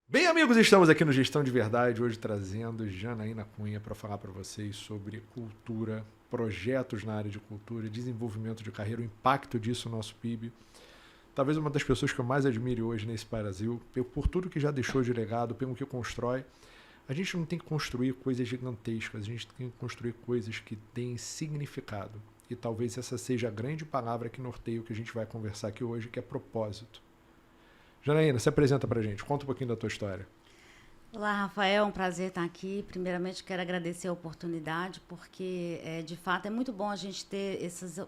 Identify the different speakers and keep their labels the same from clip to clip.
Speaker 1: Bem, amigos, estamos aqui no Gestão de Verdade, hoje trazendo Janaína Cunha para falar para vocês sobre cultura, projetos na área de cultura, desenvolvimento de carreira, o impacto disso no nosso PIB. Talvez uma das pessoas que eu mais admiro hoje nesse Brasil, por tudo que já deixou de legado, pelo que constrói. A gente não tem que construir coisas gigantescas, a gente tem que construir coisas que têm significado. E talvez essa seja a grande palavra que norteia o que a gente vai conversar aqui hoje, que é propósito. Janaína, se apresenta pra gente, conta um pouquinho da tua história.
Speaker 2: Olá, Rafael, é um prazer estar aqui. Primeiramente, quero agradecer a oportunidade, porque, de fato, é muito bom a gente ter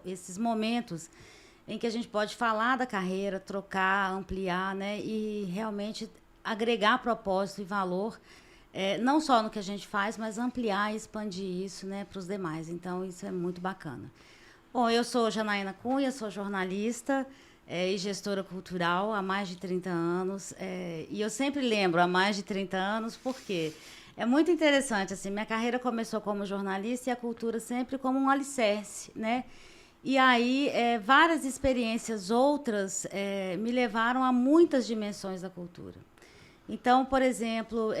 Speaker 2: esses momentos em que a gente pode falar da carreira, trocar, ampliar, né, e realmente agregar propósito e valor, não só no que a gente faz, mas ampliar e expandir isso, né, para os demais. Então, isso é muito bacana. Bom, eu sou Janaína Cunha, sou jornalista e gestora cultural há mais de 30 anos. E eu sempre lembro há mais de 30 anos porque é muito interessante. Assim, minha carreira começou como jornalista e a cultura sempre como um alicerce, né? E aí, várias experiências outras me levaram a muitas dimensões da cultura. Então, por exemplo,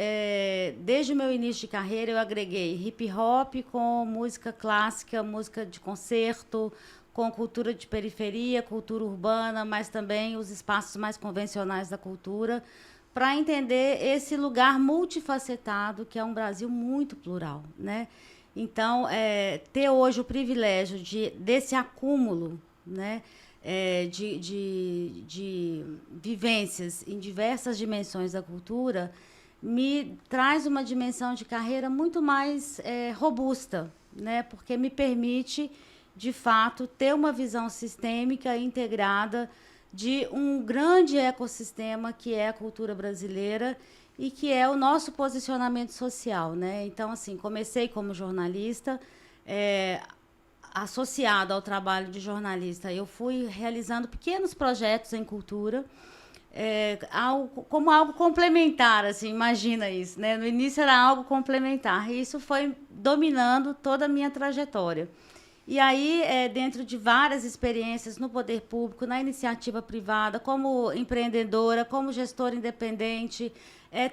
Speaker 2: desde o meu início de carreira, eu agreguei hip hop com música clássica, música de concerto, com cultura de periferia, cultura urbana, mas também os espaços mais convencionais da cultura, para entender esse lugar multifacetado que é um Brasil muito plural, né? Então, ter hoje o privilégio desse acúmulo, né, de vivências em diversas dimensões da cultura, me traz uma dimensão de carreira muito mais robusta, né, porque me permite, de fato, ter uma visão sistêmica e integrada de um grande ecossistema que é a cultura brasileira e que é o nosso posicionamento social, né? Então, assim, comecei como jornalista, associado ao trabalho de jornalista, eu fui realizando pequenos projetos em cultura, como algo complementar, assim, imagina isso, né? No início era algo complementar, e isso foi dominando toda a minha trajetória. E aí, dentro de várias experiências no poder público, na iniciativa privada, como empreendedora, como gestora independente,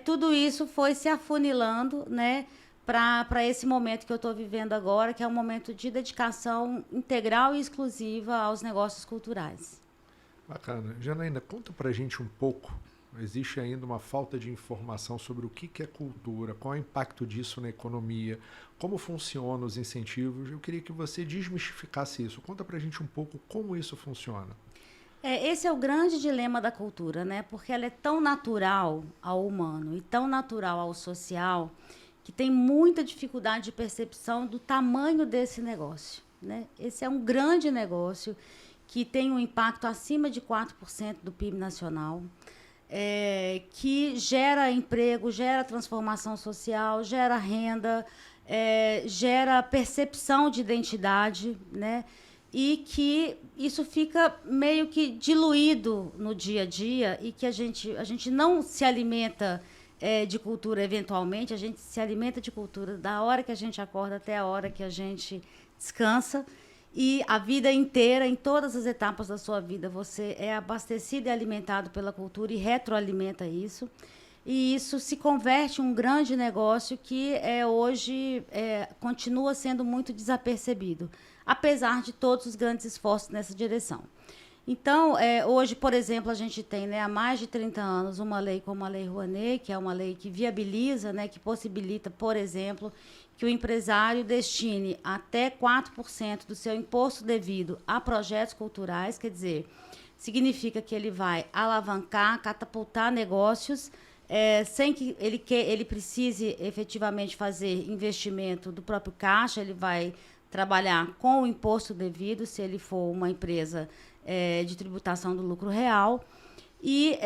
Speaker 2: tudo isso foi se afunilando, né, para esse momento que eu estou vivendo agora, que é um momento de dedicação integral e exclusiva aos negócios culturais.
Speaker 1: Bacana. Janaína, conta pra gente um pouco. Existe ainda uma falta de informação sobre o que é cultura, qual é o impacto disso na economia, como funcionam os incentivos. Eu queria que você desmistificasse isso. Conta pra gente um pouco como isso funciona.
Speaker 2: Esse é o grande dilema da cultura, né? Porque ela é tão natural ao humano e tão natural ao social que tem muita dificuldade de percepção do tamanho desse negócio, né? Esse é um grande negócio que tem um impacto acima de 4% do PIB nacional, que gera emprego, gera transformação social, gera renda, gera percepção de identidade, né? E que isso fica meio que diluído no dia a dia e que a gente não se alimenta de cultura eventualmente, a gente se alimenta de cultura da hora que a gente acorda até a hora que a gente descansa. E a vida inteira, em todas as etapas da sua vida, você é abastecido e alimentado pela cultura e retroalimenta isso. E isso se converte em um grande negócio que hoje continua sendo muito desapercebido, apesar de todos os grandes esforços nessa direção. Então, hoje, por exemplo, a gente tem, né, há mais de 30 anos uma lei como a Lei Rouanet, que é uma lei que viabiliza, né, que possibilita, por exemplo, que o empresário destine até 4% do seu imposto devido a projetos culturais, quer dizer, significa que ele vai alavancar, catapultar negócios sem que ele precise efetivamente fazer investimento do próprio caixa, ele vai trabalhar com o imposto devido, se ele for uma empresa de tributação do lucro real. E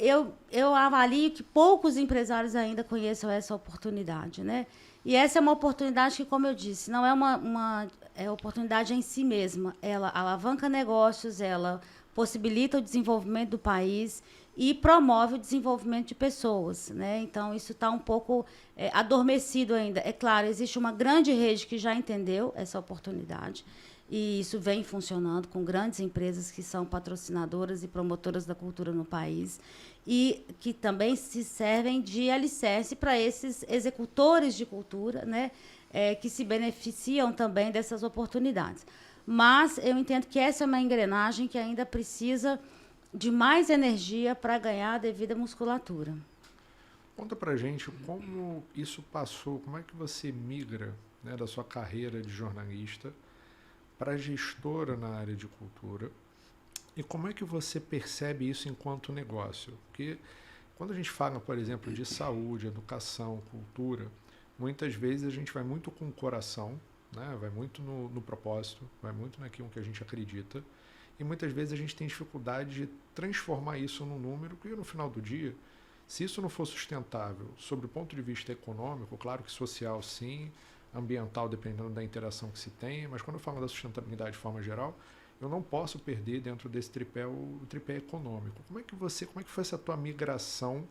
Speaker 2: eu avalio que poucos empresários ainda conheçam essa oportunidade, né? E essa é uma oportunidade que, como eu disse, não é uma oportunidade em si mesma. Ela alavanca negócios, ela possibilita o desenvolvimento do país e promove o desenvolvimento de pessoas, né? Então, isso está um pouco adormecido ainda. É claro, existe uma grande rede que já entendeu essa oportunidade. e isso vem funcionando com grandes empresas que são patrocinadoras e promotoras da cultura no país, e que também se servem de alicerce para esses executores de cultura, né, que se beneficiam também dessas oportunidades. Mas eu entendo que essa é uma engrenagem que ainda precisa de mais energia para ganhar a devida musculatura.
Speaker 1: Conta pra gente como isso passou, como é que você migra, né, da sua carreira de jornalista para gestora na área de cultura, e como é que você percebe isso enquanto negócio? Porque quando a gente fala, por exemplo, de saúde, educação, cultura, muitas vezes a gente vai muito com o coração, né? Vai muito no propósito, vai muito naquilo que a gente acredita, e muitas vezes a gente tem dificuldade de transformar isso num número, porque no final do dia, se isso não for sustentável sob o ponto de vista econômico, claro que social sim, ambiental dependendo da interação que se tem, mas quando eu falo da sustentabilidade de forma geral, eu não posso perder dentro desse tripé o tripé econômico. Como é que foi essa tua migração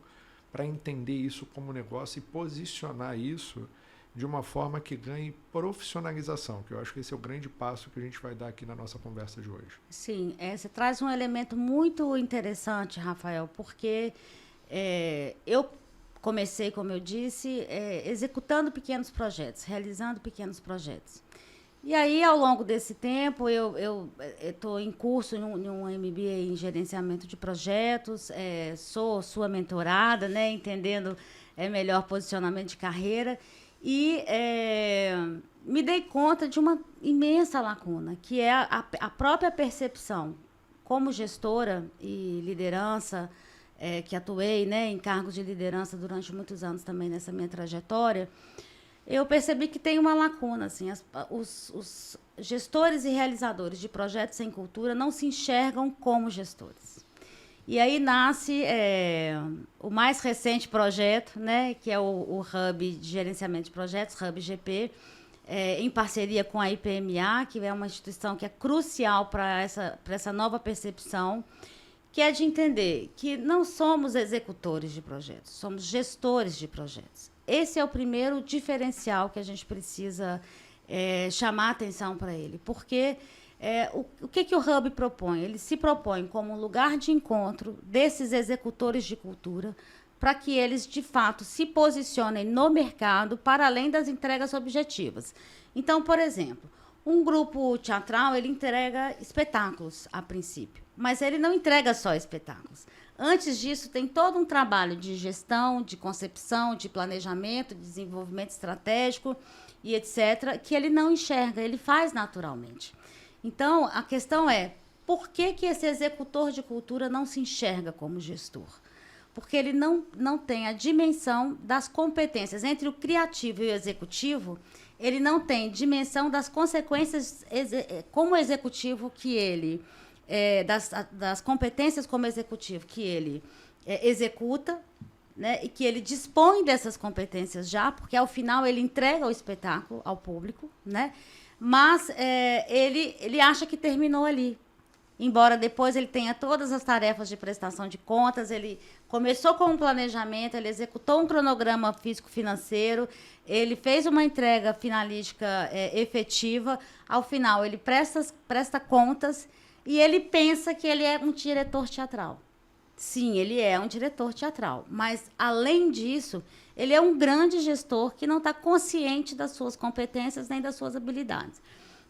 Speaker 1: para entender isso como negócio e posicionar isso de uma forma que ganhe profissionalização, que eu acho que esse é o grande passo que a gente vai dar aqui na nossa conversa de hoje.
Speaker 2: Sim, você traz um elemento muito interessante, Rafael, porque eu comecei, como eu disse, executando pequenos projetos, realizando pequenos projetos. E aí, ao longo desse tempo, eu estou em curso em um MBA em gerenciamento de projetos, sou sua mentorada, né, entendendo melhor posicionamento de carreira, e me dei conta de uma imensa lacuna, que é a própria percepção como gestora e liderança, que atuei, né, em cargos de liderança durante muitos anos também nessa minha trajetória. Eu percebi que tem uma lacuna, assim, os gestores e realizadores de projetos em cultura não se enxergam como gestores. E aí nasce o mais recente projeto, né, que é o Hub de Gerenciamento de Projetos, Hub GP, em parceria com a IPMA, que é uma instituição que é crucial para essa nova percepção, que é de entender que não somos executores de projetos, somos gestores de projetos. Esse é o primeiro diferencial que a gente precisa chamar atenção para ele, porque o que o Hub propõe? Ele se propõe como um lugar de encontro desses executores de cultura para que eles, de fato, se posicionem no mercado para além das entregas objetivas. Então, por exemplo, um grupo teatral, ele entrega espetáculos, a princípio, mas ele não entrega só espetáculos. Antes disso, tem todo um trabalho de gestão, de concepção, de planejamento, de desenvolvimento estratégico e etc., que ele não enxerga, ele faz naturalmente. Então, a questão é, por que esse executor de cultura não se enxerga como gestor? Porque ele não tem a dimensão das competências. Entre o criativo e o executivo, ele não tem dimensão das consequências como executivo que ele... das competências como executivo que ele executa, né, e que ele dispõe dessas competências já, porque ao final ele entrega o espetáculo ao público, né, mas ele acha que terminou ali. Embora depois ele tenha todas as tarefas de prestação de contas, ele começou com um planejamento, ele executou um cronograma físico-financeiro, ele fez uma entrega finalística efetiva, ao final ele presta contas e ele pensa que ele é um diretor teatral. Sim, ele é um diretor teatral, mas, além disso, ele é um grande gestor que não está consciente das suas competências nem das suas habilidades.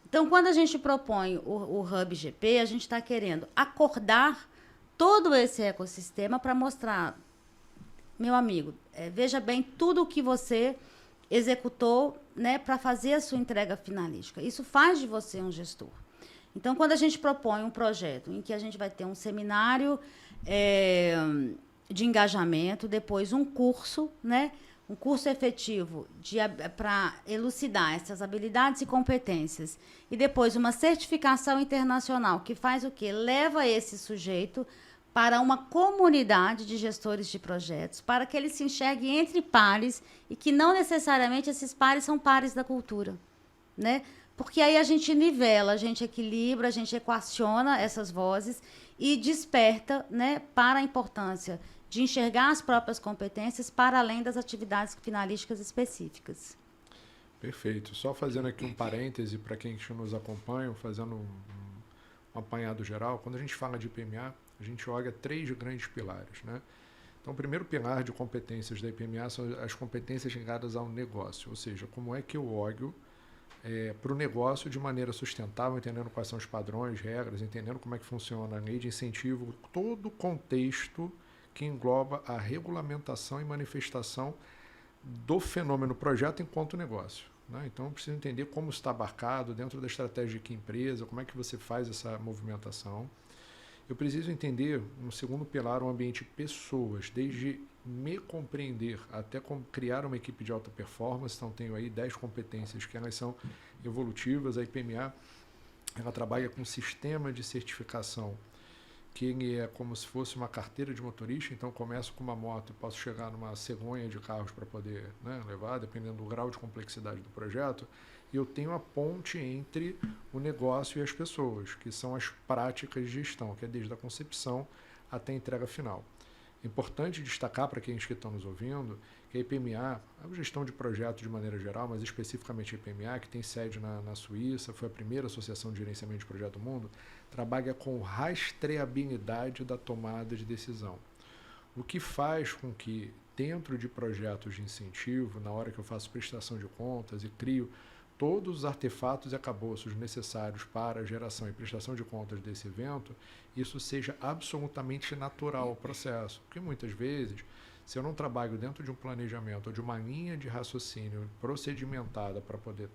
Speaker 2: Então, quando a gente propõe o Hub GP, a gente está querendo acordar todo esse ecossistema para mostrar, meu amigo, veja bem tudo o que você executou, né, para fazer a sua entrega finalística. Isso faz de você um gestor. Então, quando a gente propõe um projeto em que a gente vai ter um seminário de engajamento, depois um curso, né, um curso efetivo para elucidar essas habilidades e competências, e depois uma certificação internacional que faz o quê? Leva esse sujeito para uma comunidade de gestores de projetos, para que ele se enxergue entre pares e que não necessariamente esses pares são pares da cultura, né? Porque aí a gente nivela, a gente equilibra, a gente equaciona essas vozes e desperta, né, para a importância de enxergar as próprias competências para além das atividades finalísticas específicas.
Speaker 1: Perfeito. Só fazendo aqui um parêntese para quem nos acompanha, fazendo um apanhado geral. Quando a gente fala de IPMA, a gente olha 3 grandes pilares, né? Então, o primeiro pilar de competências da IPMA são as competências ligadas ao negócio, ou seja, como é que eu olho para o negócio de maneira sustentável, entendendo quais são os padrões, regras, entendendo como é que funciona a lei de incentivo, todo o contexto que engloba a regulamentação e manifestação do fenômeno projeto enquanto negócio, né? Então, eu preciso entender como está abarcado dentro da estratégia de que empresa, como é que você faz essa movimentação. Eu preciso entender, no segundo pilar, o ambiente pessoas, desde me compreender até criar uma equipe de alta performance. Então, tenho aí 10 competências que elas são evolutivas. A IPMA, ela trabalha com um sistema de certificação que ele é como se fosse uma carteira de motorista. Então, começo com uma moto e posso chegar numa cegonha de carros para poder, né, levar, dependendo do grau de complexidade do projeto. E eu tenho a ponte entre o negócio e as pessoas, que são as práticas de gestão, que é desde a concepção até a entrega final. É importante destacar para aqueles que estão nos ouvindo que a IPMA, a gestão de projetos de maneira geral, mas especificamente a IPMA, que tem sede na Suíça, foi a primeira associação de gerenciamento de projeto do mundo, trabalha com rastreabilidade da tomada de decisão. O que faz com que, dentro de projetos de incentivo, na hora que eu faço prestação de contas e crio todos os artefatos e acabouços necessários para a geração e prestação de contas desse evento, isso seja absolutamente natural ao processo. Porque muitas vezes, se eu não trabalho dentro de um planejamento ou de uma linha de raciocínio procedimentada para poder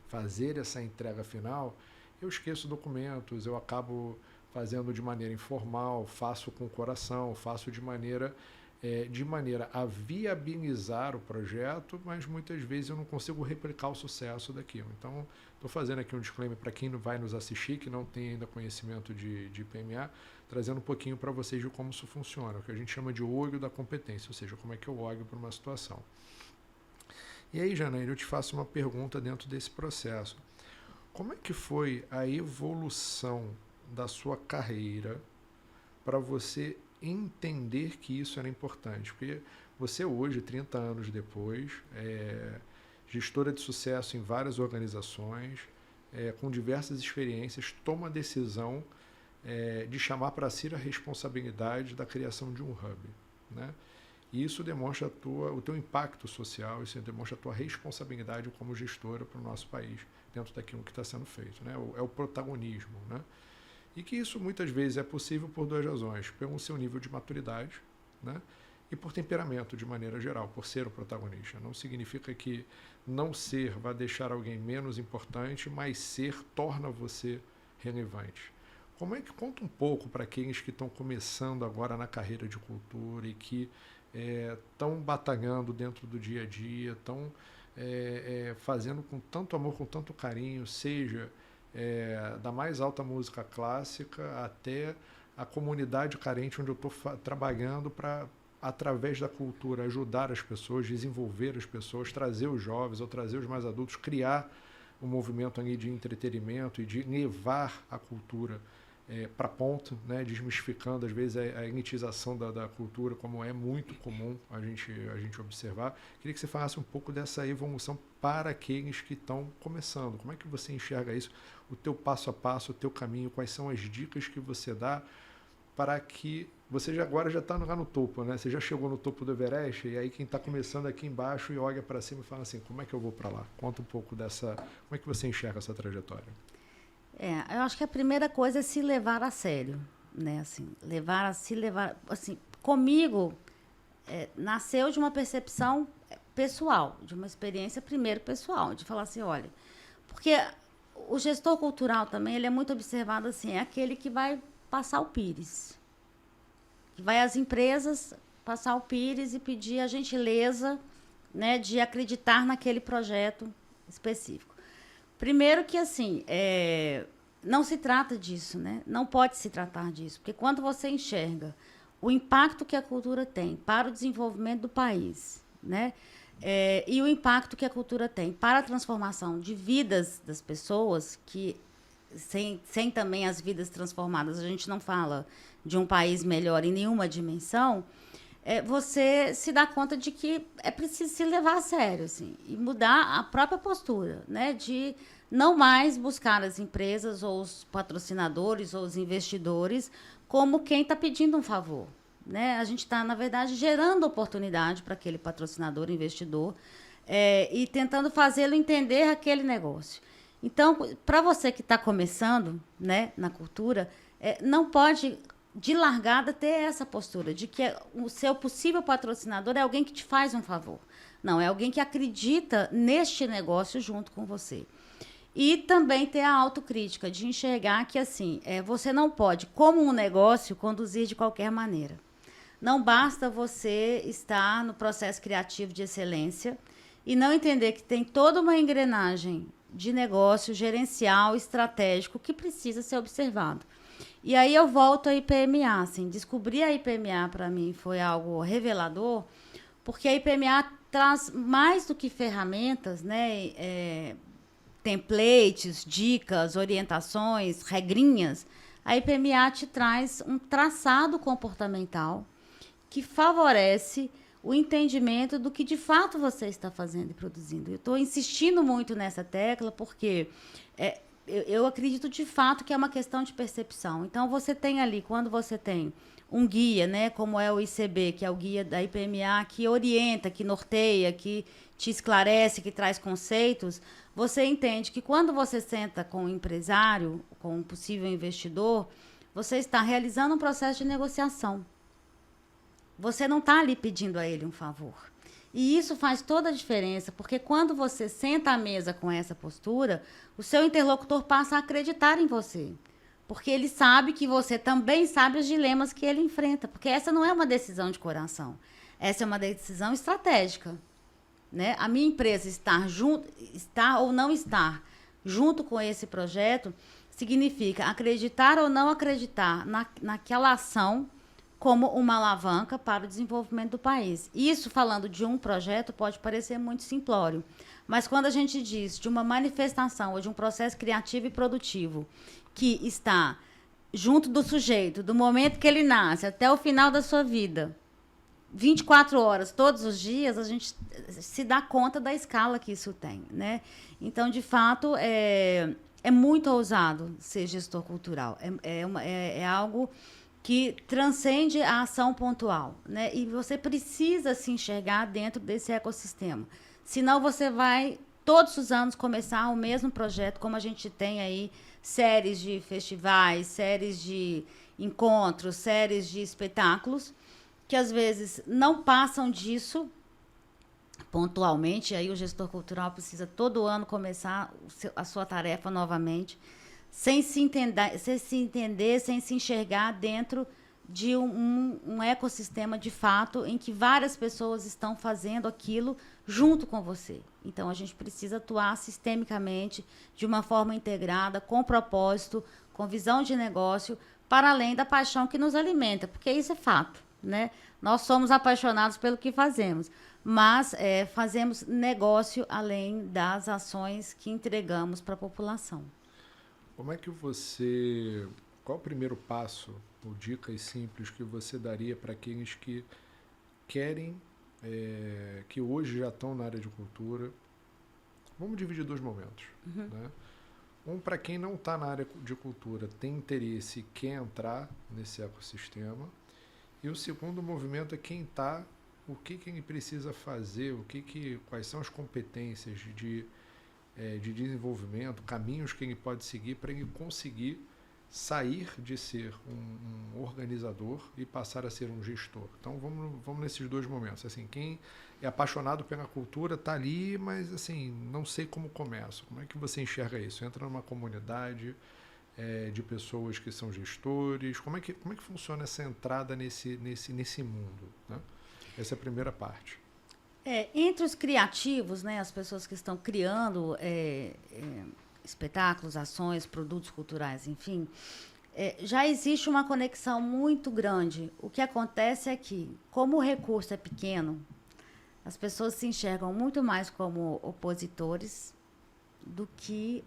Speaker 1: fazer essa entrega final, eu esqueço documentos, eu acabo fazendo de maneira informal, faço com o coração, faço de maneira a viabilizar o projeto, mas muitas vezes eu não consigo replicar o sucesso daquilo. Então, estou fazendo aqui um disclaimer para quem vai nos assistir, que não tem ainda conhecimento de IPMA, trazendo um pouquinho para vocês de como isso funciona, o que a gente chama de olho da competência, ou seja, como é que eu olho para uma situação. E aí, Janaína, eu te faço uma pergunta dentro desse processo. Como é que foi a evolução da sua carreira para você entender que isso era importante? Porque você hoje, 30 anos depois, é gestora de sucesso em várias organizações, com diversas experiências, toma a decisão de chamar para si a responsabilidade da criação de um hub, né? E isso demonstra o teu impacto social, isso demonstra a tua responsabilidade como gestora para o nosso país, dentro daquilo que está sendo feito, né? É o protagonismo, né? E que isso muitas vezes é possível por 2 razões: pelo seu nível de maturidade, né? E por temperamento de maneira geral, por ser o protagonista. Não significa que não ser vai deixar alguém menos importante, mas ser torna você relevante. Como é que conta um pouco para aqueles que estão começando agora na carreira de cultura e que estão batalhando dentro do dia a dia, estão fazendo com tanto amor, com tanto carinho, seja da mais alta música clássica até a comunidade carente onde eu estou trabalhando para, através da cultura, ajudar as pessoas, desenvolver as pessoas, trazer os jovens ou trazer os mais adultos, criar um movimento ali de entretenimento e de levar a cultura para a ponta, né, desmistificando às vezes a elitização da cultura, como é muito comum a gente observar. Queria que você falasse um pouco dessa evolução para aqueles que estão começando. Como é que você enxerga isso, o teu passo a passo, o teu caminho, quais são as dicas que você dá para que você agora já está lá no topo, né? Você já chegou no topo do Everest, e aí quem está começando aqui embaixo e olha para cima e fala assim, como é que eu vou para lá? Conta um pouco como é que você enxerga essa trajetória?
Speaker 2: Eu acho que a primeira coisa é se levar a sério, né? Assim, assim, comigo nasceu de uma percepção pessoal, de uma experiência primeiro pessoal, de falar assim, olha, porque o gestor cultural também, ele é muito observado assim, é aquele que vai passar o pires, que vai às empresas passar o pires e pedir a gentileza, né, de acreditar naquele projeto específico. Primeiro que, assim, não se trata disso, né? Não pode se tratar disso, porque quando você enxerga o impacto que a cultura tem para o desenvolvimento do país, né? E o impacto que a cultura tem para a transformação de vidas das pessoas, que sem também as vidas transformadas, a gente não fala de um país melhor em nenhuma dimensão, você se dá conta de que é preciso se levar a sério, assim, e mudar a própria postura, né? De não mais buscar as empresas ou os patrocinadores ou os investidores como quem está pedindo um favor, né? A gente está, na verdade, gerando oportunidade para aquele patrocinador, investidor, e tentando fazê-lo entender aquele negócio. Então, para você que está começando, né, na cultura, não pode de largada ter essa postura de que o seu possível patrocinador é alguém que te faz um favor. Não, é alguém que acredita neste negócio junto com você. E também ter a autocrítica de enxergar que assim, você não pode, como um negócio, conduzir de qualquer maneira. Não basta você estar no processo criativo de excelência e não entender que tem toda uma engrenagem de negócio gerencial, estratégico, que precisa ser observado. E aí eu volto à IPMA, assim, descobrir a IPMA para mim foi algo revelador, porque a IPMA traz mais do que ferramentas, né, templates, dicas, orientações, regrinhas. A IPMA te traz um traçado comportamental que favorece o entendimento do que de fato você está fazendo e produzindo. Eu estou insistindo muito nessa tecla porque eu acredito de fato que é uma questão de percepção. Então, você tem ali, quando você tem um guia, né, como é o ICB, que é o guia da IPMA, que orienta, que norteia, que te esclarece, que traz conceitos, você entende que quando você senta com um empresário, com um possível investidor, você está realizando um processo de negociação. Você não está ali pedindo a ele um favor. E isso faz toda a diferença, porque quando você senta à mesa com essa postura, o seu interlocutor passa a acreditar em você. Porque ele sabe que você também sabe os dilemas que ele enfrenta. Porque essa não é uma decisão de coração. Essa é uma decisão estratégica. Né? A minha empresa estar ou não estar junto com esse projeto significa acreditar ou não acreditar naquela ação como uma alavanca para o desenvolvimento do país. Isso, falando de um projeto, pode parecer muito simplório, mas quando a gente diz de uma manifestação ou de um processo criativo e produtivo que está junto do sujeito, do momento que ele nasce até o final da sua vida, 24 horas, todos os dias, a gente se dá conta da escala que isso tem, né? Então, de fato, é muito ousado ser gestor cultural. É algo que transcende a ação pontual, né? E você precisa se enxergar dentro desse ecossistema. Senão você vai, todos os anos, começar o mesmo projeto, como a gente tem aí séries de festivais, séries de encontros, séries de espetáculos, que às vezes não passam disso pontualmente. Aí o gestor cultural precisa todo ano começar a sua tarefa novamente, sem se entender, sem se enxergar dentro de um ecossistema de fato em que várias pessoas estão fazendo aquilo junto com você. Então, a gente precisa atuar sistemicamente, de uma forma integrada, com propósito, com visão de negócio, para além da paixão que nos alimenta, porque isso é fato, né? Nós somos apaixonados pelo que fazemos, mas fazemos negócio além das ações que entregamos para a população.
Speaker 1: Como é que qual o primeiro passo, ou dicas simples que você daria para aqueles que querem, que hoje já estão na área de cultura? Vamos dividir dois momentos.
Speaker 2: Uhum.
Speaker 1: Né? Um, para quem não está na área de cultura, tem interesse e quer entrar nesse ecossistema. E o segundo movimento é quem está, o que ele precisa fazer, quais são as competências de desenvolvimento, caminhos que ele pode seguir para ele conseguir sair de ser um organizador e passar a ser um gestor. Então vamos nesses dois momentos. Assim, quem é apaixonado pela cultura está ali, mas assim, não sei como começo. Como é que você enxerga isso? Entra numa comunidade de pessoas que são gestores. Como é que funciona essa entrada nesse mundo? Né? Essa é a primeira parte.
Speaker 2: Entre os criativos, né, as pessoas que estão criando espetáculos, ações, produtos culturais, enfim, já existe uma conexão muito grande. O que acontece é que, como o recurso é pequeno, as pessoas se enxergam muito mais como opositores do que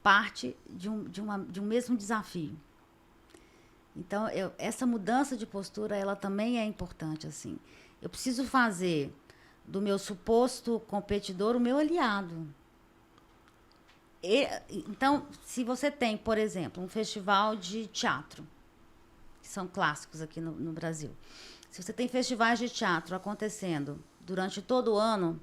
Speaker 2: parte de um mesmo desafio. Então, essa mudança de postura, ela também é importante, assim. Eu preciso fazer do meu suposto competidor o meu aliado. Então, se você tem, por exemplo, um festival de teatro, que são clássicos aqui no Brasil. Se você tem festivais de teatro acontecendo durante todo o ano,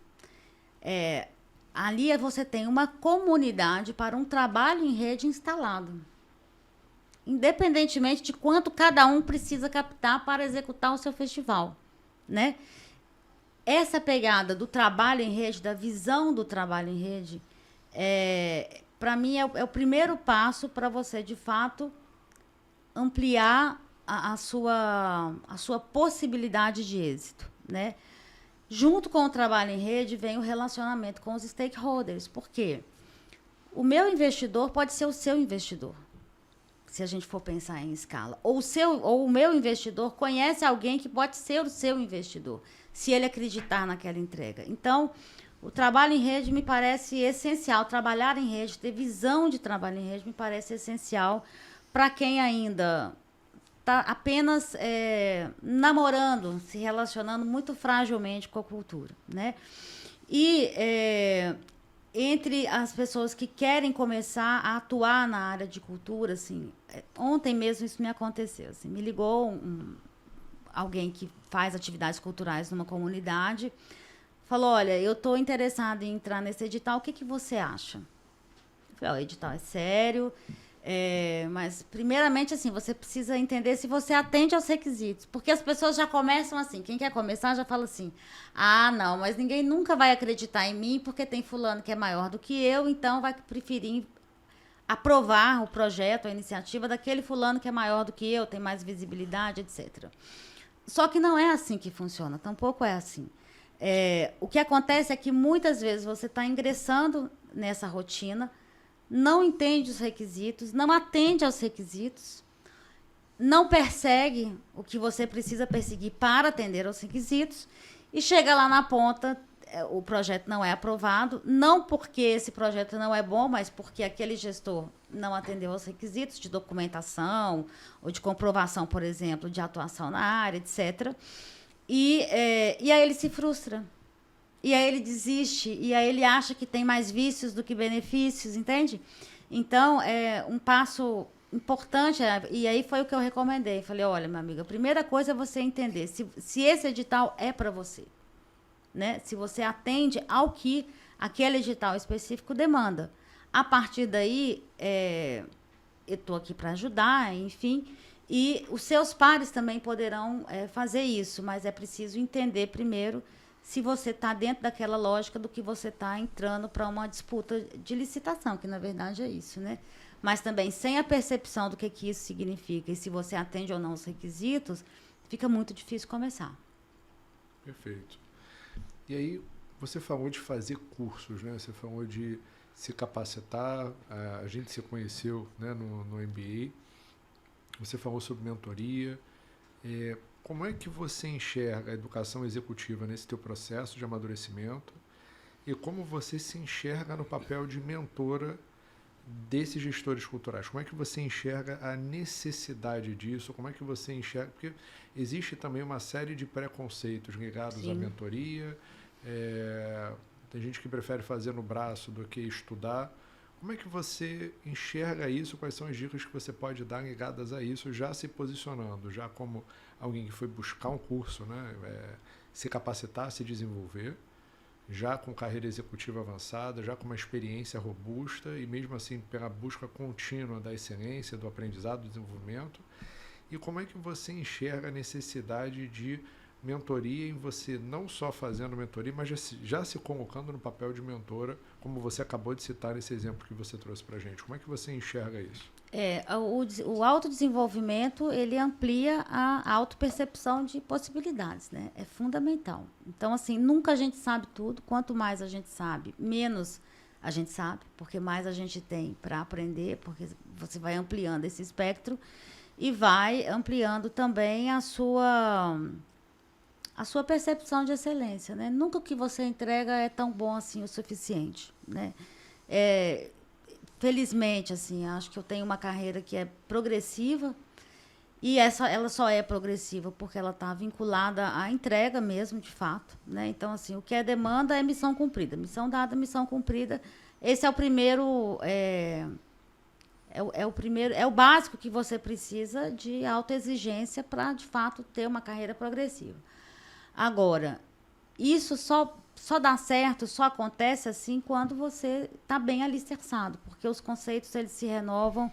Speaker 2: ali você tem uma comunidade para um trabalho em rede instalado. Independentemente de quanto cada um precisa captar para executar o seu festival, né? Essa pegada do trabalho em rede, da visão do trabalho em rede, para mim é o primeiro passo para você, de fato, ampliar a sua possibilidade de êxito, né? Junto com o trabalho em rede vem o relacionamento com os stakeholders. Por quê? O meu investidor pode ser o seu investidor, se a gente for pensar em escala. Ou o meu investidor conhece alguém que pode ser o seu investidor, se ele acreditar naquela entrega. Então, o trabalho em rede me parece essencial. Trabalhar em rede, ter visão de trabalho em rede, me parece essencial para quem ainda está apenas namorando, se relacionando muito fragilmente com a cultura, né? E entre as pessoas que querem começar a atuar na área de cultura, assim, ontem mesmo isso me aconteceu. Assim, me ligou alguém que faz atividades culturais numa comunidade, falou: olha, eu estou interessada em entrar nesse edital, o que você acha? Eu falei: o edital é sério. Mas, primeiramente, assim, você precisa entender se você atende aos requisitos. Porque as pessoas já começam assim. Quem quer começar já fala assim: ah, não, mas ninguém nunca vai acreditar em mim porque tem fulano que é maior do que eu, então vai preferir aprovar o projeto, a iniciativa daquele fulano que é maior do que eu, tem mais visibilidade, etc. Só que não é assim que funciona, tampouco é assim. O que acontece é que muitas vezes você está ingressando nessa rotina, não entende os requisitos, não atende aos requisitos, não persegue o que você precisa perseguir para atender aos requisitos e chega lá na ponta, o projeto não é aprovado, não porque esse projeto não é bom, mas porque aquele gestor não atendeu aos requisitos de documentação ou de comprovação, por exemplo, de atuação na área, etc. E aí ele se frustra. E aí ele desiste, e aí ele acha que tem mais vícios do que benefícios, entende? Então, um passo importante, e aí foi o que eu recomendei. Falei: olha, minha amiga, a primeira coisa é você entender se esse edital é para você, né? Se você atende ao que aquele edital específico demanda. A partir daí, eu estou aqui para ajudar, enfim, e os seus pares também poderão fazer isso, mas é preciso entender primeiro se você está dentro daquela lógica do que você está entrando para uma disputa de licitação, que na verdade é isso, né? Mas também sem a percepção do que isso significa e se você atende ou não os requisitos, fica muito difícil começar.
Speaker 1: Perfeito. E aí, você falou de fazer cursos, né? Você falou de se capacitar, a gente se conheceu, né, no MBA, você falou sobre mentoria. Como é que você enxerga a educação executiva nesse teu processo de amadurecimento e como você se enxerga no papel de mentora desses gestores culturais? Como é que você enxerga a necessidade disso? Como é que você enxerga? Porque existe também uma série de preconceitos ligados à mentoria. Tem gente que prefere fazer no braço do que estudar. Como é que você enxerga isso? Quais são as dicas que você pode dar ligadas a isso, já se posicionando, já como alguém que foi buscar um curso, né? Se capacitar, se desenvolver, já com carreira executiva avançada, já com uma experiência robusta e mesmo assim pela busca contínua da excelência, do aprendizado, do desenvolvimento. E como é que você enxerga a necessidade de mentoria em você não só fazendo mentoria, mas já se colocando no papel de mentora, como você acabou de citar nesse exemplo que você trouxe para a gente. Como é que você enxerga isso?
Speaker 2: O autodesenvolvimento, ele amplia a autopercepção de possibilidades, né? É fundamental. Então, assim, nunca a gente sabe tudo. Quanto mais a gente sabe, menos a gente sabe, porque mais a gente tem para aprender, porque você vai ampliando esse espectro e vai ampliando também a sua percepção de excelência, né? Nunca o que você entrega é tão bom assim o suficiente, né? Felizmente, assim, acho que eu tenho uma carreira que é progressiva E ela só é progressiva porque ela está vinculada à entrega mesmo, de fato, né? Então, assim, o que é demanda é missão cumprida. Missão dada, missão cumprida. Esse é o primeiro... o primeiro, é o básico que você precisa de autoexigência para, de fato, ter uma carreira progressiva. Agora, isso só dá certo, só acontece assim quando você está bem alicerçado, porque os conceitos eles se renovam.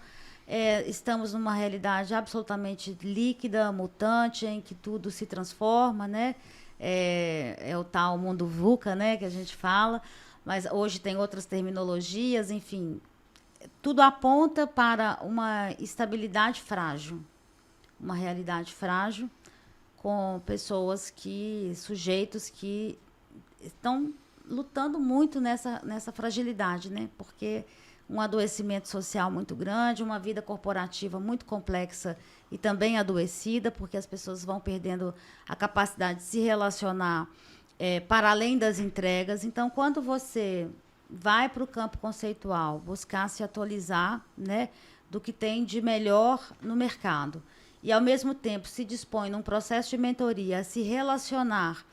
Speaker 2: Estamos numa realidade absolutamente líquida, mutante, em que tudo se transforma, né? É o tal mundo VUCA, né, que a gente fala, mas hoje tem outras terminologias, enfim, tudo aponta para uma estabilidade frágil, uma realidade frágil, com sujeitos que estão lutando muito nessa fragilidade, né? Porque um adoecimento social muito grande, uma vida corporativa muito complexa e também adoecida, porque as pessoas vão perdendo a capacidade de se relacionar para além das entregas. Então, quando você vai para o campo conceitual, buscar se atualizar, né, do que tem de melhor no mercado, e, ao mesmo tempo, se dispõe num processo de mentoria a se relacionar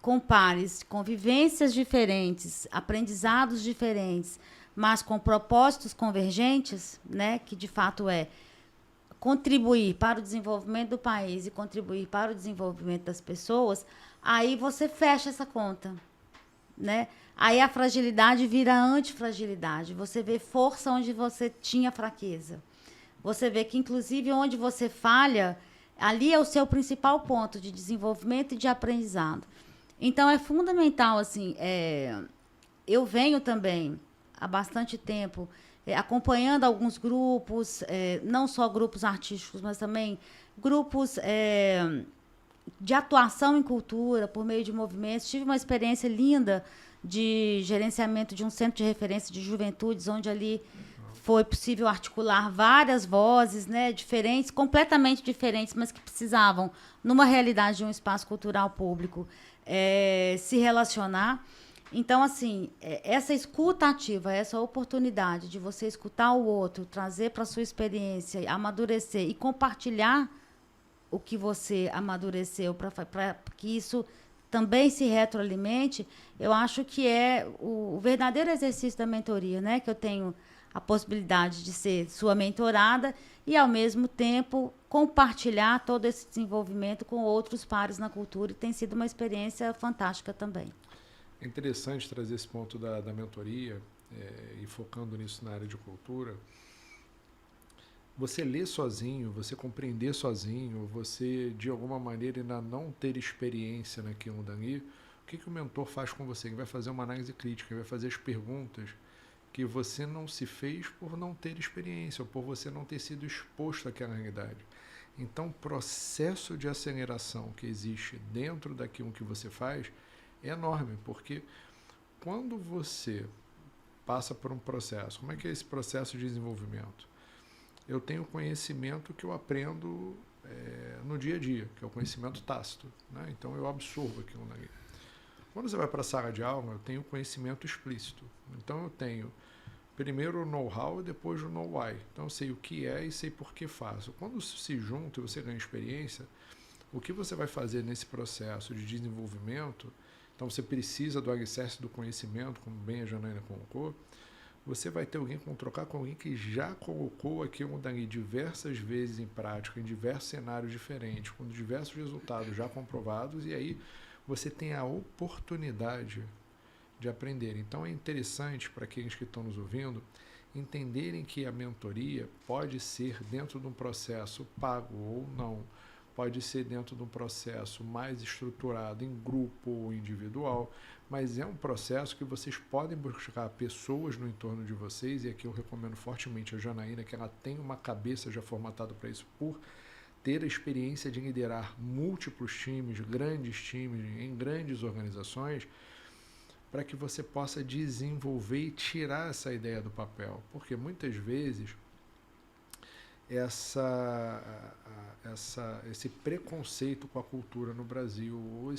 Speaker 2: com pares, com vivências diferentes, aprendizados diferentes, mas com propósitos convergentes, né, que de fato é contribuir para o desenvolvimento do país e contribuir para o desenvolvimento das pessoas, aí você fecha essa conta, né? Aí a fragilidade vira antifragilidade. Você vê força onde você tinha fraqueza. Você vê que, inclusive, onde você falha, ali é o seu principal ponto de desenvolvimento e de aprendizado. Então, é fundamental, assim, eu venho também, há bastante tempo, acompanhando alguns grupos, não só grupos artísticos, mas também grupos de atuação em cultura, por meio de movimentos. Tive uma experiência linda de gerenciamento de um centro de referência de juventudes, onde ali foi possível articular várias vozes, né, diferentes, completamente diferentes, mas que precisavam, numa realidade de um espaço cultural público, se relacionar. Então, assim, essa escuta ativa, essa oportunidade de você escutar o outro, trazer para a sua experiência, amadurecer e compartilhar o que você amadureceu para que isso também se retroalimente, eu acho que é o verdadeiro exercício da mentoria, né? Que eu tenho a possibilidade de ser sua mentorada e, ao mesmo tempo, compartilhar todo esse desenvolvimento com outros pares na cultura, e tem sido uma experiência fantástica também.
Speaker 1: É interessante trazer esse ponto da mentoria e focando nisso na área de cultura. Você ler sozinho, você compreender sozinho, você de alguma maneira ainda não ter experiência naquilo dali, o que o mentor faz com você? Ele vai fazer uma análise crítica, ele vai fazer as perguntas que você não se fez por não ter experiência ou por você não ter sido exposto àquela realidade. Então, o processo de aceleração que existe dentro daquilo que você faz é enorme, porque quando você passa por um processo, como é que é esse processo de desenvolvimento? Eu tenho conhecimento que eu aprendo no dia a dia, que é o conhecimento tácito, né? Então eu absorvo aquilo ali. Quando você vai para a sala de aula, eu tenho conhecimento explícito. Então eu tenho primeiro o know-how e depois o know-why. Então eu sei o que é e sei por que faço. Quando isso se junta e você ganha experiência, o que você vai fazer nesse processo de desenvolvimento, então você precisa do alicerce do conhecimento, como bem a Janaína colocou, você vai ter alguém trocar com alguém que já colocou aquilo dali diversas vezes em prática, em diversos cenários diferentes, com diversos resultados já comprovados, e aí você tem a oportunidade de aprender. Então é interessante para aqueles que estão nos ouvindo entenderem que a mentoria pode ser dentro de um processo pago ou não, pode ser dentro de um processo mais estruturado em grupo ou individual, mas é um processo que vocês podem buscar pessoas no entorno de vocês, e aqui eu recomendo fortemente a Janaína, que ela tem uma cabeça já formatada para isso, por ter a experiência de liderar múltiplos times, grandes times, em grandes organizações, para que você possa desenvolver e tirar essa ideia do papel, porque muitas vezes esse preconceito com a cultura no Brasil, ou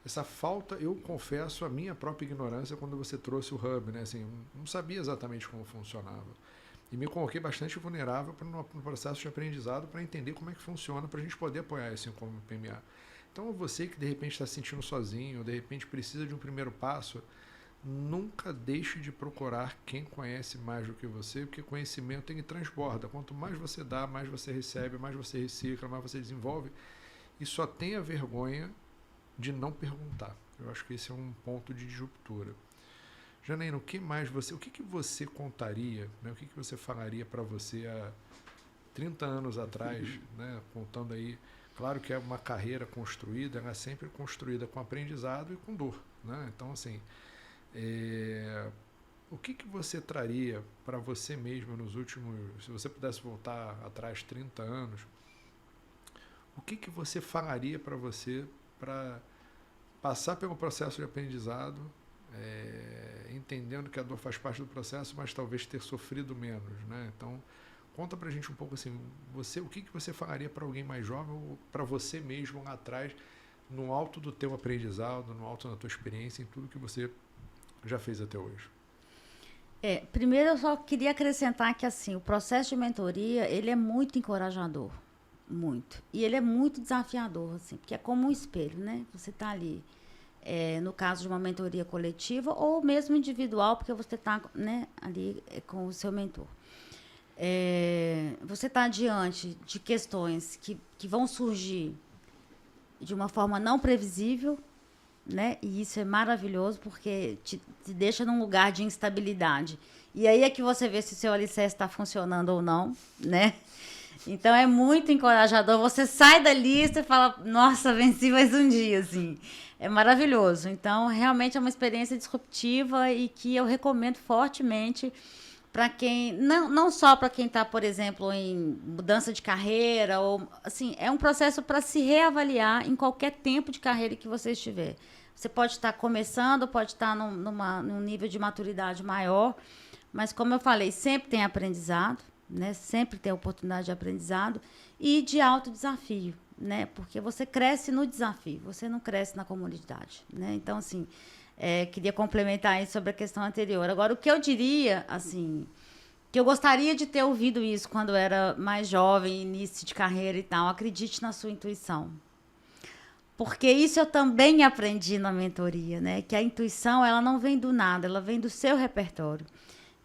Speaker 1: essa falta, eu confesso a minha própria ignorância quando você trouxe o Hub, né? Assim, não sabia exatamente como funcionava. E me coloquei bastante vulnerável no processo de aprendizado para entender como é que funciona, para a gente poder apoiar esse como PMA. Então, você que de repente está se sentindo sozinho, ou de repente precisa de um primeiro passo, nunca deixe de procurar quem conhece mais do que você, porque conhecimento ele transborda. Quanto mais você dá, mais você recebe, mais você recicla, mais você desenvolve. E só tenha vergonha de não perguntar. Eu acho que esse é um ponto de disruptura. Janaína, o que você contaria, né? O que você falaria para você há 30 anos atrás, né? Contando aí, claro que é uma carreira construída, ela é sempre construída com aprendizado e com dor, né? Então, assim, o que você traria para você mesmo nos últimos, se você pudesse voltar atrás 30 anos, o que você falaria para você para passar pelo processo de aprendizado, entendendo que a dor faz parte do processo, mas talvez ter sofrido menos, né? Então, conta pra gente um pouco assim, o que você falaria para alguém mais jovem ou para você mesmo lá atrás, no alto do teu aprendizado, no alto da tua experiência, em tudo que você já fez até hoje?
Speaker 2: Primeiro eu só queria acrescentar que assim, o processo de mentoria, ele é muito encorajador, muito. E ele é muito desafiador, assim, porque é como um espelho, né? Você está ali, no caso de uma mentoria coletiva ou mesmo individual, porque você está, né, ali com o seu mentor. Você está diante de questões que vão surgir de uma forma não previsível, né? E isso é maravilhoso porque te deixa num lugar de instabilidade. E aí é que você vê se o seu alicerce está funcionando ou não, né? Então é muito encorajador. Você sai dali e você fala, nossa, venci mais um dia, assim. É maravilhoso. Então, realmente é uma experiência disruptiva e que eu recomendo fortemente para quem, não só para quem está, por exemplo, em mudança de carreira, ou assim, é um processo para se reavaliar em qualquer tempo de carreira que você estiver. Você pode estar começando, pode estar num nível de maturidade maior, mas como eu falei, sempre tem aprendizado, né? Sempre tem oportunidade de aprendizado e de alto desafio, né? Porque você cresce no desafio, você não cresce na comunidade, né? Então, assim, queria complementar aí sobre a questão anterior. Agora, o que eu diria, assim, que eu gostaria de ter ouvido isso quando eu era mais jovem, início de carreira e tal, acredite na sua intuição. Porque isso eu também aprendi na mentoria, né? Que a intuição, ela não vem do nada, ela vem do seu repertório.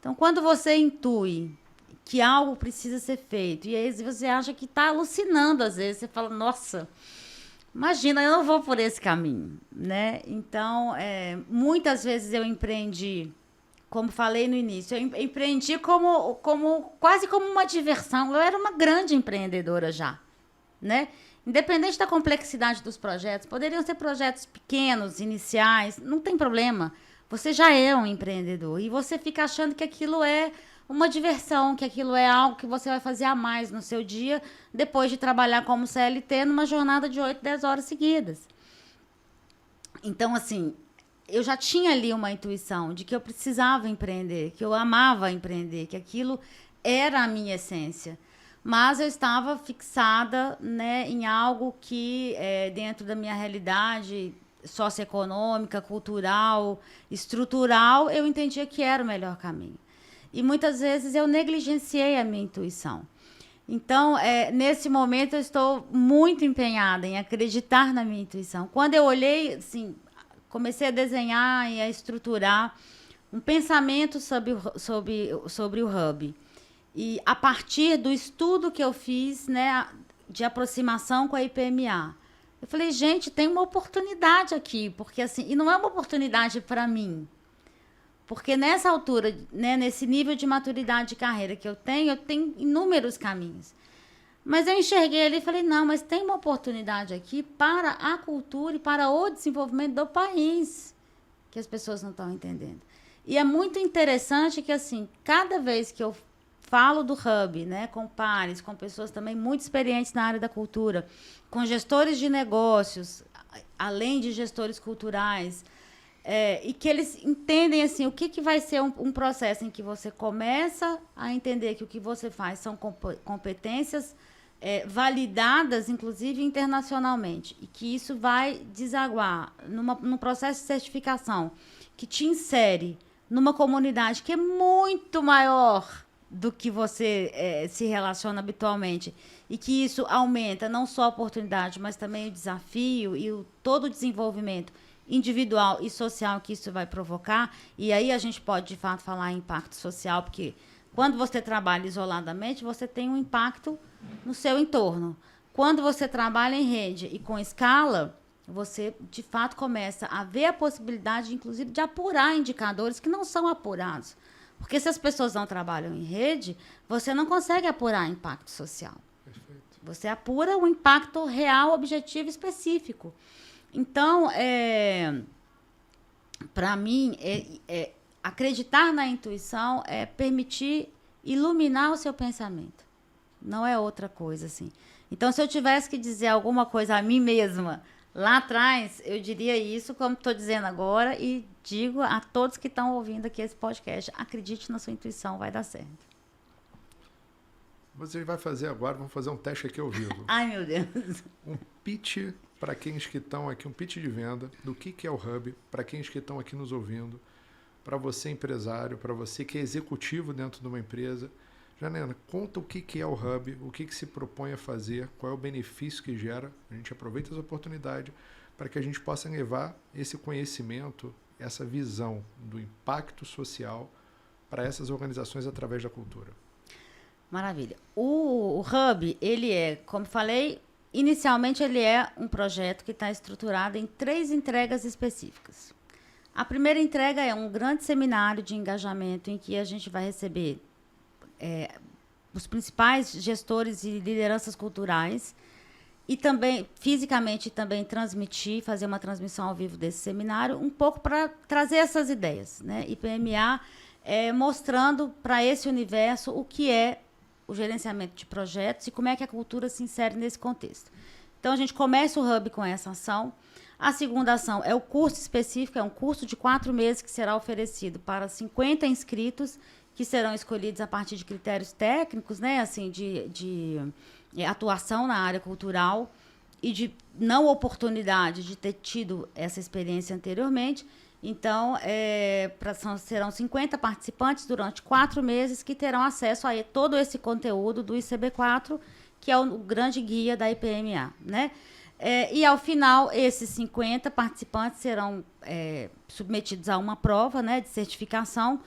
Speaker 2: Então, quando você intui que algo precisa ser feito, e aí você acha que está alucinando, às vezes, você fala, nossa, imagina, eu não vou por esse caminho, né? Então, muitas vezes eu empreendi, como falei no início, eu empreendi quase como uma diversão. Eu era uma grande empreendedora já, né? Independente da complexidade dos projetos, poderiam ser projetos pequenos, iniciais, não tem problema. Você já é um empreendedor e você fica achando que aquilo é uma diversão, que aquilo é algo que você vai fazer a mais no seu dia, depois de trabalhar como CLT numa jornada de 8, 10 horas seguidas. Então, assim, eu já tinha ali uma intuição de que eu precisava empreender, que eu amava empreender, que aquilo era a minha essência. Mas eu estava fixada, né, em algo que, dentro da minha realidade socioeconômica, cultural, estrutural, eu entendia que era o melhor caminho. E muitas vezes eu negligenciei a minha intuição. Então, nesse momento, eu estou muito empenhada em acreditar na minha intuição. Quando eu olhei, assim, comecei a desenhar e a estruturar um pensamento sobre o Hub. E a partir do estudo que eu fiz, né, de aproximação com a IPMA, eu falei, gente, tem uma oportunidade aqui, porque assim, e não é uma oportunidade para mim, porque nessa altura, né, nesse nível de maturidade de carreira que eu tenho inúmeros caminhos. Mas eu enxerguei ali e falei, não, mas tem uma oportunidade aqui para a cultura e para o desenvolvimento do país, que as pessoas não estão entendendo. E é muito interessante que, assim, cada vez que eu falo do Hub, né, com pares, com pessoas também muito experientes na área da cultura, com gestores de negócios, além de gestores culturais, e que eles entendem assim, o que vai ser um processo em que você começa a entender que o que você faz são competências validadas, inclusive internacionalmente, e que isso vai desaguar num processo de certificação que te insere numa comunidade que é muito maior do que você se relaciona habitualmente. E que isso aumenta não só a oportunidade, mas também o desafio e todo o desenvolvimento individual e social que isso vai provocar. E aí a gente pode, de fato, falar em impacto social, porque quando você trabalha isoladamente, você tem um impacto no seu entorno. Quando você trabalha em rede e com escala, você, de fato, começa a ver a possibilidade, inclusive, de apurar indicadores que não são apurados. Porque se as pessoas não trabalham em rede, você não consegue apurar impacto social. Perfeito. Você apura o impacto real, objetivo, específico. Então, para mim, acreditar na intuição é permitir iluminar o seu pensamento. Não é outra coisa, assim. Então, se eu tivesse que dizer alguma coisa a mim mesma lá atrás, eu diria isso, como estou dizendo agora, e digo a todos que estão ouvindo aqui esse podcast, acredite na sua intuição, vai dar certo.
Speaker 1: Você vai fazer agora, vamos fazer um teste aqui ao vivo.
Speaker 2: Ai, meu Deus.
Speaker 1: Um pitch para quem que estão aqui, um pitch de venda do que é o Hub, para quem que estão aqui nos ouvindo, para você empresário, para você que é executivo dentro de uma empresa. Janaína, conta o que é o Hub, o que se propõe a fazer, qual é o benefício que gera. A gente aproveita essa oportunidade para que a gente possa levar esse conhecimento, essa visão do impacto social para essas organizações através da cultura.
Speaker 2: Maravilha. O Hub, ele é, como falei, inicialmente ele é um projeto que está estruturado em 3 entregas específicas. A primeira entrega é um grande seminário de engajamento em que a gente vai receber os principais gestores e lideranças culturais e também, fisicamente, também transmitir, fazer uma transmissão ao vivo desse seminário, um pouco para trazer essas ideias, né? IPMA mostrando para esse universo o que é o gerenciamento de projetos e como é que a cultura se insere nesse contexto. Então, a gente começa o Hub com essa ação. A segunda ação é o curso específico, é um curso de 4 meses que será oferecido para 50 inscritos, que serão escolhidos a partir de critérios técnicos, né, assim, de atuação na área cultural e de não oportunidade de ter tido essa experiência anteriormente. Então, serão 50 participantes durante 4 meses que terão acesso a todo esse conteúdo do ICB4, que é o grande guia da IPMA, né? E, ao final, esses 50 participantes serão submetidos a uma prova, né, de certificação,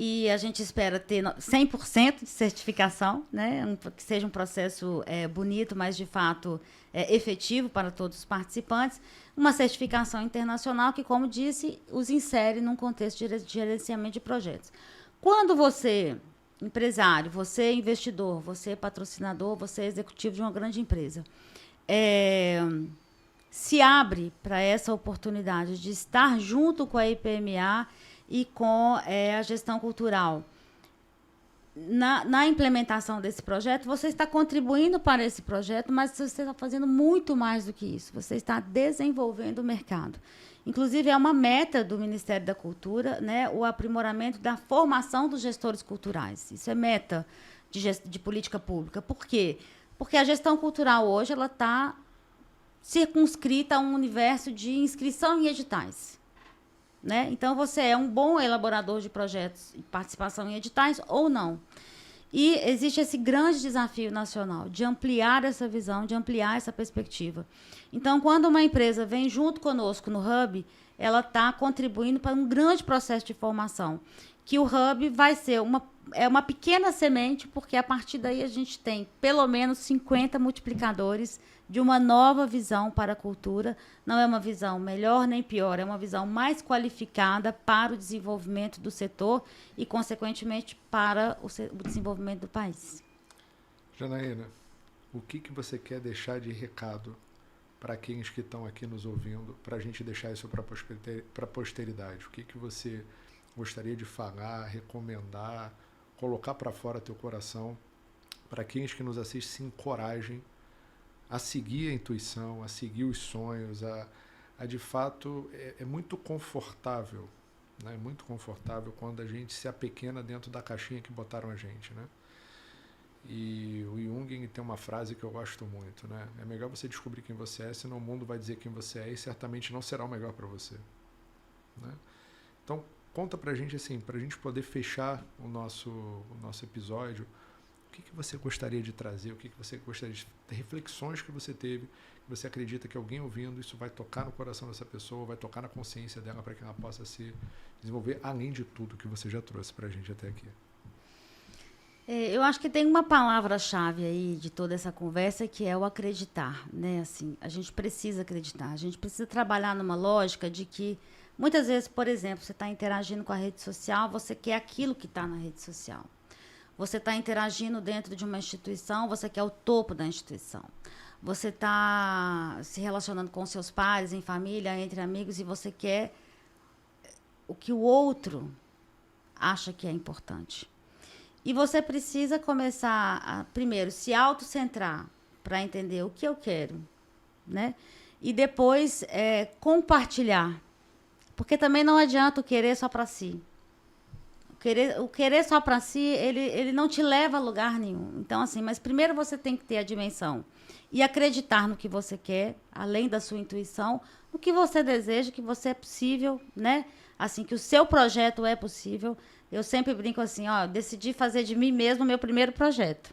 Speaker 2: e a gente espera ter 100% de certificação, né, que seja um processo bonito, mas, de fato, efetivo para todos os participantes. Uma certificação internacional que, como disse, os insere num contexto de gerenciamento de projetos. Quando você, empresário, você investidor, você patrocinador, você executivo de uma grande empresa, se abre para essa oportunidade de estar junto com a IPMA e com a gestão cultural na implementação desse projeto, você está contribuindo para esse projeto, mas você está fazendo muito mais do que isso. Você está desenvolvendo o mercado. Inclusive, é uma meta do Ministério da Cultura, né, o aprimoramento da formação dos gestores culturais. Isso é meta de política pública. Por quê? Porque a gestão cultural hoje ela está circunscrita a um universo de inscrição em editais. Né? Então, você é um bom elaborador de projetos e participação em editais ou não. E existe esse grande desafio nacional de ampliar essa visão, de ampliar essa perspectiva. Então, quando uma empresa vem junto conosco no Hub, ela está contribuindo para um grande processo de formação, que o Hub vai ser uma pequena semente, porque a partir daí a gente tem pelo menos 50 multiplicadores de uma nova visão para a cultura. Não é uma visão melhor nem pior, é uma visão mais qualificada para o desenvolvimento do setor e, consequentemente, para o desenvolvimento do país.
Speaker 1: Janaína, o que você quer deixar de recado para aqueles que estão aqui nos ouvindo, para a gente deixar isso para a posteridade? O que você gostaria de falar, recomendar, colocar para fora teu coração, para aqueles que nos assistem se encorajem a seguir a intuição, a seguir os sonhos, a de fato, é muito confortável, né? É muito confortável quando a gente se apequena dentro da caixinha que botaram a gente, né? E o Jung tem uma frase que eu gosto muito, né? É melhor você descobrir quem você é, senão o mundo vai dizer quem você é e certamente não será o melhor para você, né? Então, conta pra gente, assim, pra gente poder fechar o nosso episódio, o que você gostaria de trazer, o que você gostaria de reflexões que você teve, que você acredita que alguém ouvindo, isso vai tocar no coração dessa pessoa, vai tocar na consciência dela para que ela possa se desenvolver, além de tudo que você já trouxe pra gente até aqui.
Speaker 2: Eu acho que tem uma palavra-chave aí de toda essa conversa que é o acreditar, né? Assim, a gente precisa acreditar, a gente precisa trabalhar numa lógica de que muitas vezes, por exemplo, você está interagindo com a rede social, você quer aquilo que está na rede social. Você está interagindo dentro de uma instituição, você quer o topo da instituição. Você está se relacionando com seus pares, em família, entre amigos, e você quer o que o outro acha que é importante. E você precisa começar a, primeiro, se autocentrar para entender o que eu quero, né? E depois compartilhar. Porque também não adianta o querer só para si. O querer só para si, ele não te leva a lugar nenhum. Então, assim, mas primeiro você tem que ter a dimensão e acreditar no que você quer, além da sua intuição, no que você deseja, que você é possível, né? Assim, que o seu projeto é possível. Eu sempre brinco assim, ó, decidi fazer de mim mesmo o meu primeiro projeto,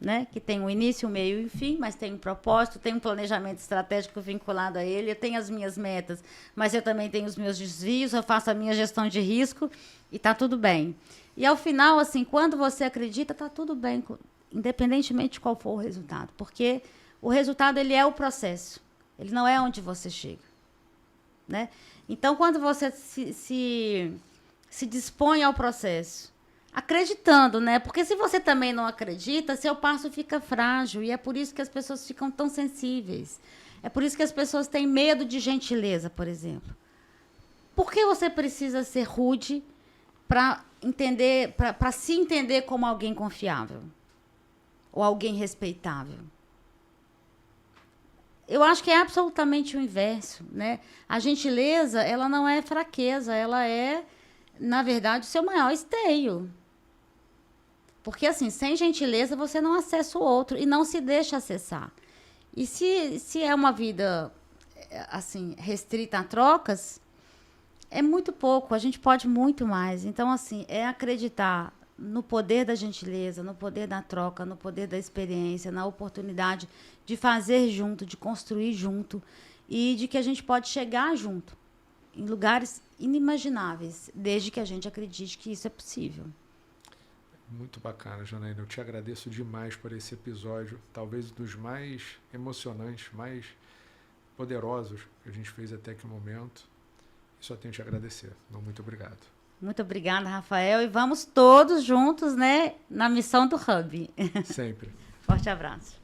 Speaker 2: né? Que tem um início, um meio e um fim, mas tem um propósito, tem um planejamento estratégico vinculado a ele, eu tenho as minhas metas, mas eu também tenho os meus desvios, eu faço a minha gestão de risco e tá tudo bem. E ao final, assim, quando você acredita, tá tudo bem, independentemente de qual for o resultado, porque o resultado, ele é o processo, ele não é onde você chega, né? Então, quando você se dispõe ao processo, acreditando, né? Porque se você também não acredita, seu passo fica frágil. E é por isso que as pessoas ficam tão sensíveis. É por isso que as pessoas têm medo de gentileza, por exemplo. Por que você precisa ser rude para entender, para se entender como alguém confiável? Ou alguém respeitável? Eu acho que é absolutamente o inverso, né? A gentileza, ela não é fraqueza, ela é, na verdade, o seu maior esteio. Porque, assim, sem gentileza, você não acessa o outro e não se deixa acessar. E se é uma vida, assim, restrita a trocas, é muito pouco, a gente pode muito mais. Então, assim, é acreditar no poder da gentileza, no poder da troca, no poder da experiência, na oportunidade de fazer junto, de construir junto e de que a gente pode chegar junto em lugares inimagináveis, desde que a gente acredite que isso é possível.
Speaker 1: Muito bacana, Janaína. Eu te agradeço demais por esse episódio, talvez um dos mais emocionantes, mais poderosos que a gente fez até aqui no momento. E só tenho que te agradecer. Muito obrigado.
Speaker 2: Muito obrigada, Rafael. E vamos todos juntos, né, na missão do Hub.
Speaker 1: Sempre.
Speaker 2: Forte abraço.